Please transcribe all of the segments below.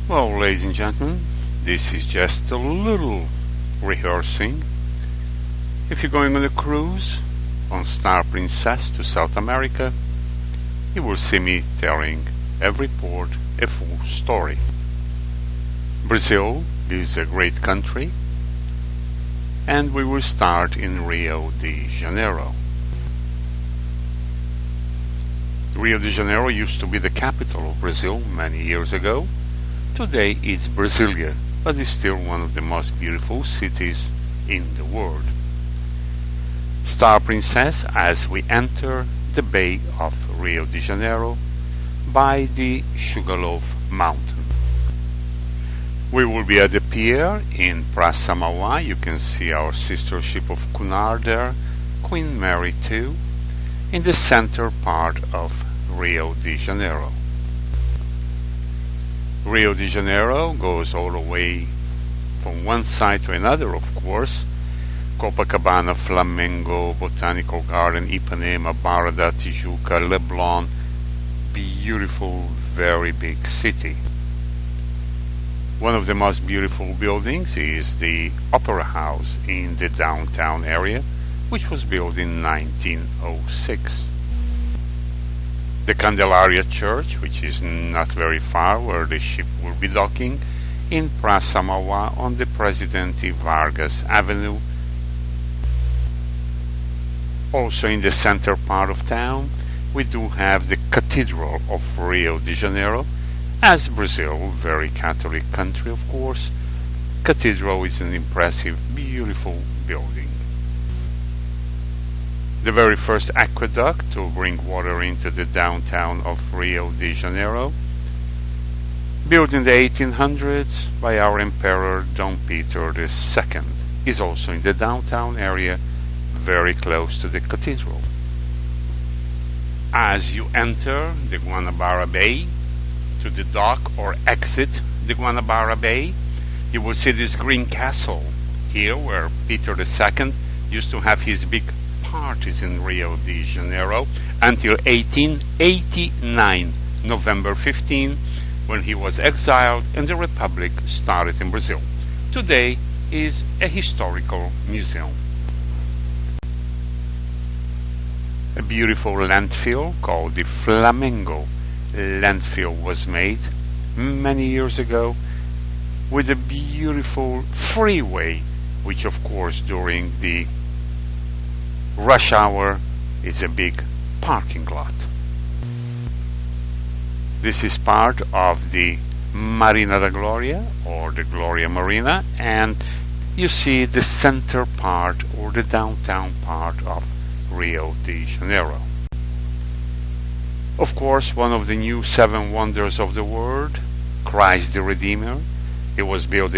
Well, ladies and gentlemen, this is just a little rehearsing. If you're going on a cruise on Star Princess to South America, you will see me telling every port a full story. Brazil is a great country, and we will start in Rio de Janeiro. Rio de Janeiro used to be the capital of Brazil many years ago. Today it's Brasilia, but it's still one of the most beautiful cities in the world. Star Princess as we enter the Bay of Rio de Janeiro by the Sugarloaf Mountain. We will be at the pier in Praça Mauá. You can see our sister ship of Cunard there, Queen Mary II, in the center part of Rio de Janeiro. Rio de Janeiro goes all the way from one side to another, of course. Copacabana, Flamengo, Botanical Garden, Ipanema, Barra da Tijuca, Leblon. Beautiful, very big city. One of the most beautiful buildings is the Opera House in the downtown area, which was built in 1906. The Candelaria Church, which is not very far where the ship will be docking, in Praça Mauá on the Presidente Vargas Avenue. Also in the center part of town, we do have the Cathedral of Rio de Janeiro. As Brazil, very Catholic country of course, Cathedral is an impressive, beautiful building. The very first aqueduct to bring water into the downtown of Rio de Janeiro, built in the 1800s by our Emperor Dom Peter II, is also in the downtown area, very close to the cathedral. As you enter the Guanabara Bay, to the dock or exit the Guanabara Bay, you will see this green castle here where Peter II used to have his big parties in Rio de Janeiro until 1889, November 15, when he was exiled and the Republic started in Brazil. Today is a historical museum. A beautiful landfill called the Flamengo landfill was made many years ago with a beautiful freeway, which of course during the rush hour is a big parking lot. This is part of the Marina da Gloria or the Gloria Marina, and you see the center part or the downtown part of Rio de Janeiro. Of course, one of the new seven wonders of the world, Christ the Redeemer. It was built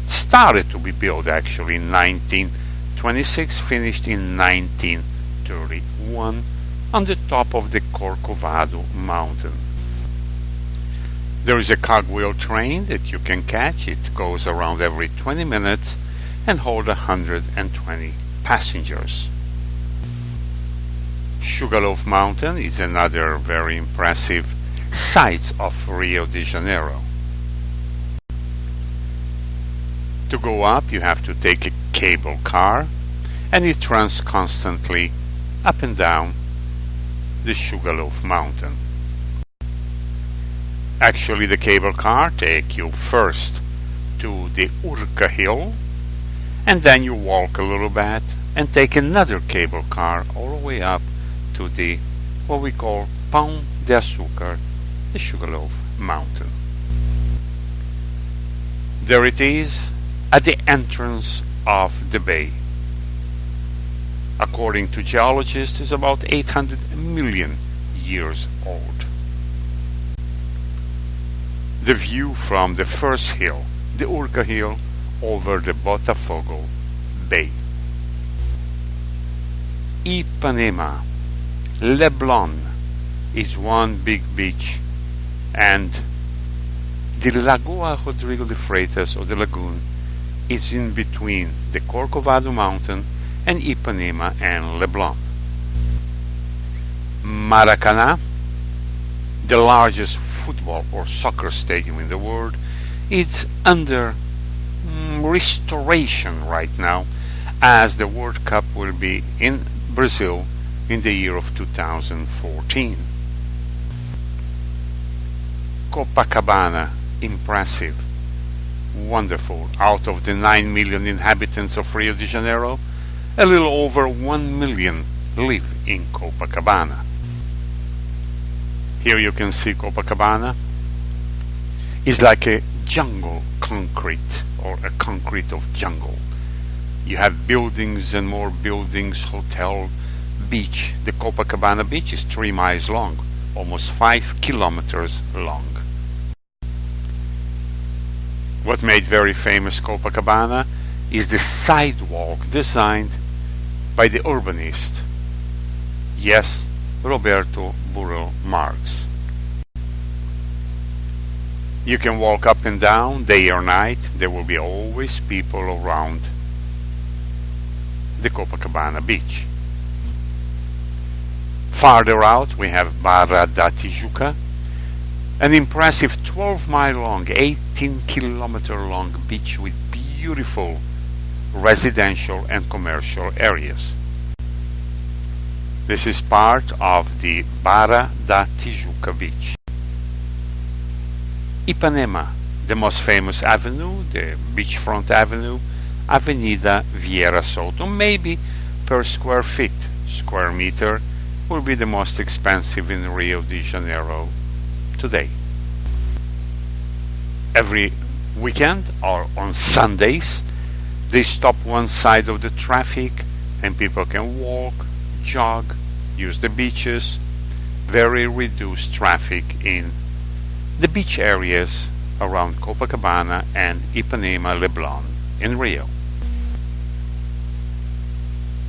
started to be built actually in 1926, finished in 1931 on the top of the Corcovado mountain. There is a cogwheel train that you can catch. It goes around every 20 minutes and holds 120 passengers. Sugarloaf Mountain is another very impressive site of Rio de Janeiro. To go up, you have to take a cable car, and it runs constantly up and down the Sugarloaf Mountain. Actually, the cable car takes you first to the Urca Hill, and then you walk a little bit and take another cable car all the way up to the what we call Pão de Açúcar, the Sugarloaf Mountain. There it is at the entrance of the bay. According to geologists, it's about 800 million years old. The view from the first hill, the Urca Hill, over the Botafogo Bay. Ipanema, Leblon is one big beach, and the Lagoa Rodrigo de Freitas, or the lagoon, is in between the Corcovado mountain and Ipanema and Leblon. Maracanã, the largest football or soccer stadium in the world. It's under restoration right now, as the World Cup will be in Brazil in the year of 2014. Copacabana, impressive, wonderful. Out of the 9 million inhabitants of Rio de Janeiro, a little over 1 million live in Copacabana. Here you can see Copacabana. It's like a jungle concrete, or a concrete of jungle. You have buildings and more buildings, hotel, beach. The Copacabana beach is 3 miles long, almost 5 kilometers long. What made very famous Copacabana is the sidewalk designed by the urbanist, yes, Roberto Burle Marx. You can walk up and down day or night. There will be always people around the Copacabana beach. Farther out we have Barra da Tijuca, an impressive 12-mile long, 18-kilometer long beach with beautiful residential and commercial areas. This is part of the Barra da Tijuca beach. Ipanema, the most famous avenue, the beachfront avenue, Avenida Vieira Soto, maybe per square meter, will be the most expensive in Rio de Janeiro today. Every weekend or on Sundays, they stop one side of the traffic and people can walk, jog, use the beaches. Very reduced traffic in the beach areas around Copacabana and Ipanema Leblon in Rio.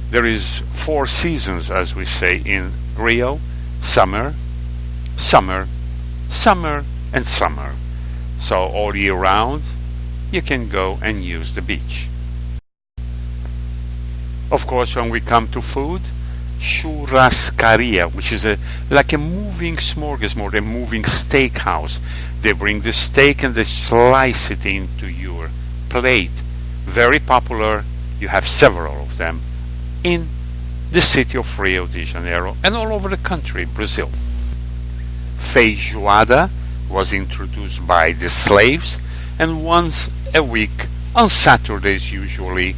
There is 4 seasons, as we say in Rio: summer, summer, summer, and summer. So all year round you can go and use the beach. Of course, when we come to food, churrascaria, which is like a moving smorgasbord, a moving steakhouse. They bring the steak and they slice it into your plate. Very popular. You have several of them in the city of Rio de Janeiro and all over the country, Brazil. Feijoada was introduced by the slaves, and once a week, on Saturdays usually,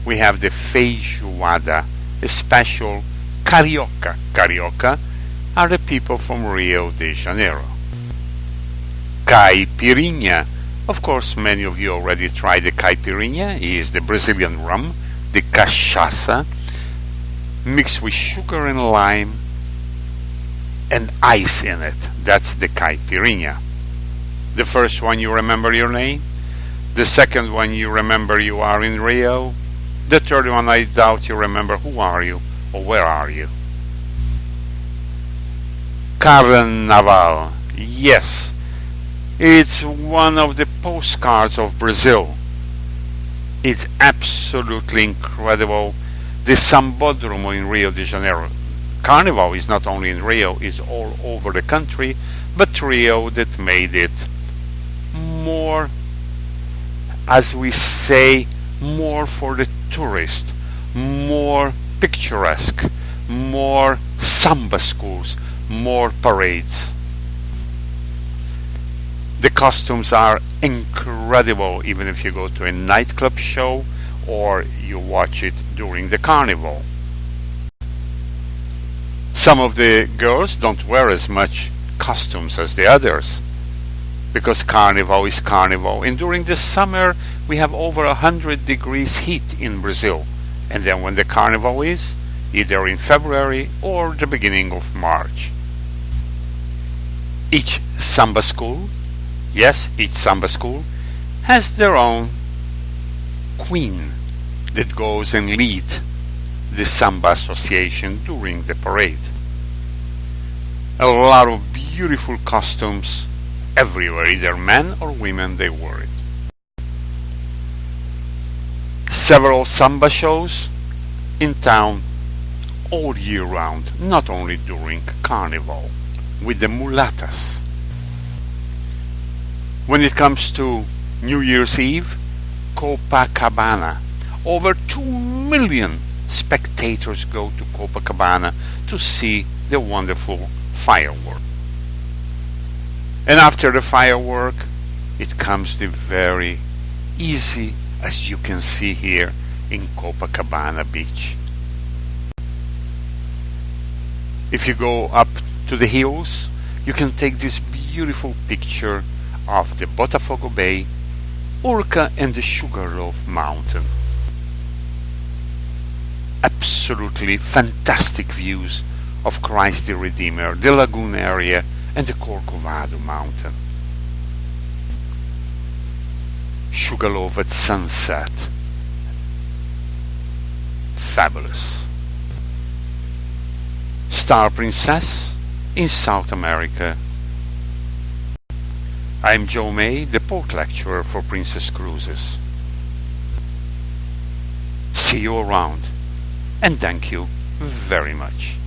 we have the feijoada, a special carioca. Carioca are the people from Rio de Janeiro. Caipirinha. Of course, many of you already tried the caipirinha. It is the Brazilian rum, the cachaça, mixed with sugar and lime and ice in it. That's the caipirinha. The first one, you remember your name. The second one, you remember you are in Rio. The third one, I doubt you remember who are you or where are you. Carnaval. Yes, it's one of the postcards of Brazil. It's absolutely incredible. The Sambódromo in Rio de Janeiro. Carnival is not only in Rio, it's all over the country, but Rio that made it more, as we say, more for the tourist, more picturesque, more samba schools, more parades. The costumes are incredible, even if you go to a nightclub show or you watch it during the carnival. Some of the girls don't wear as much costumes as the others, because carnival is carnival, and during the summer we have over 100 degrees heat in Brazil, and then when the carnival is, either in February or the beginning of March. Each samba school, yes, each samba school has their own queen that goes and leads the samba association during the parade. A lot of beautiful costumes everywhere, either men or women, they wear it. Several samba shows in town all year round, not only during carnival, with the mulatas. When it comes to New Year's Eve, Copacabana. Over 2 million spectators go to Copacabana to see the wonderful firework. And after the firework, it comes the very easy, as you can see here in Copacabana Beach. If you go up to the hills, you can take this beautiful picture of the Botafogo Bay, Urca and the Sugarloaf Mountain. Absolutely fantastic views of Christ the Redeemer, the lagoon area, and the Corcovado Mountain. Sugarloaf at sunset. Fabulous. Star Princess in South America. I'm Joe May, the port lecturer for Princess Cruises. See you around, and thank you very much.